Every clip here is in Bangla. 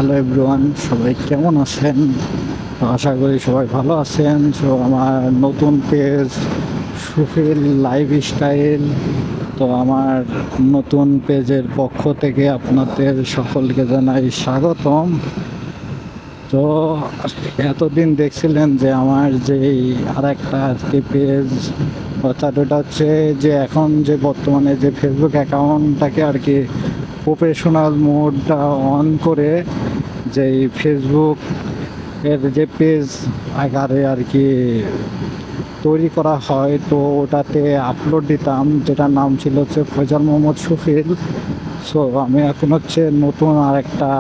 হ্যালো এভরিওয়ান, সবাই কেমন আছেন? তো আশা করি সবাই ভালো আছেন। সো আমার নতুন পেজ সুফিল লাইফস্টাইল, তো আমার নতুন পেজের পক্ষ থেকে আপনাদের সকলকে জানাই স্বাগতম। তো এতদিন দেখছিলেন যে আমার যেই আর একটা পেজ, অর্থাৎ ওটা হচ্ছে যে এখন যে বর্তমানে যে ফেসবুক অ্যাকাউন্টটাকে আর কি প্রফেশনাল মোডটা অন করে যেই ফেসবুক এর যে পেজ আকারে আর কি তৈরি করা হয়, তো ওটাতে আপলোড দিতাম, যেটার নাম ছিল হচ্ছে ফয়জাল মোহাম্মদ সুফিল। সো আমি এখন হচ্ছে নতুন আর একটা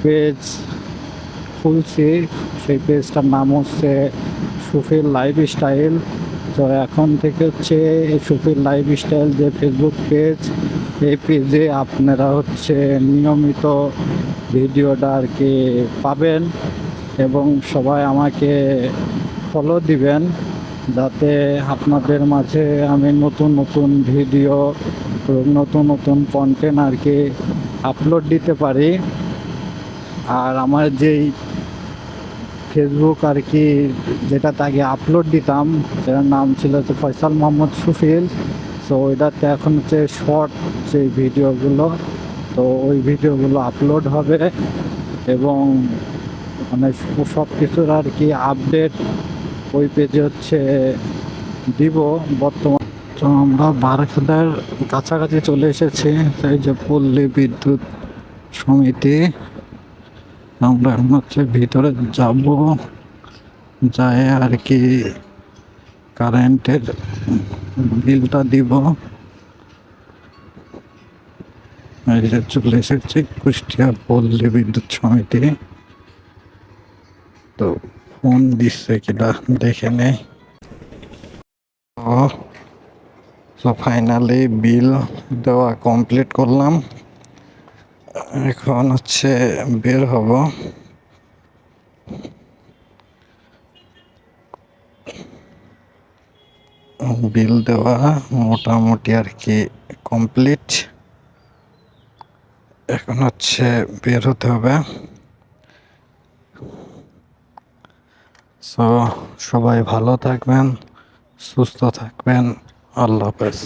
পেজ খুলছি। সেই পেজটার নাম হচ্ছে সুফিল লাইফস্টাইল। তো এখন থেকে হচ্ছে এই সুফিল লাইফস্টাইল যে ফেসবুক পেজ, এই পেজে আপনারা হচ্ছে নিয়মিত ভিডিওটা আর কি পাবেন এবং সবাই আমাকে ফলো দিবেন, যাতে আপনাদের মাঝে আমি নতুন নতুন ভিডিও, নতুন নতুন কন্টেন্ট আর কি আপলোড দিতে পারি। আর আমার যেই ফেসবুক আর কি যেটাতে আগে আপলোড দিতাম, সেটার নাম ছিল হচ্ছে ফয়সাল মোহাম্মদ সুফিল। তো ওইটাতে এখন হচ্ছে শর্ট যে ভিডিওগুলো, তো ওই ভিডিওগুলো আপলোড হবে এবং মানে সব কিছুর আর কি আপডেট ওই পেজে হচ্ছে দিব বর্তমান। তো আমরা বারাখাদার কাছাকাছি চলে এসেছি, এই যে পল্লী বিদ্যুৎ সমিতি। আমরা এখন হচ্ছে ভিতরে যাব, যায় আর কি কারেন্টের বিলটা দিব। এই যে চলে এসেছি কুষ্টিয়া পল্লী বিদ্যুৎ সমিতি। তো ফোন দিচ্ছে কিনা দেখে নেই। তো ফাইনালি বিল দেওয়া কমপ্লিট করলাম, এখন হচ্ছে বের হব। বিল দেওয়া মোটামুটি আর কি কমপ্লিট, এখন হচ্ছে বের হতে হবে। সো সবাই ভালো থাকবেন, সুস্থ থাকবেন, আল্লাহ হাফেজ।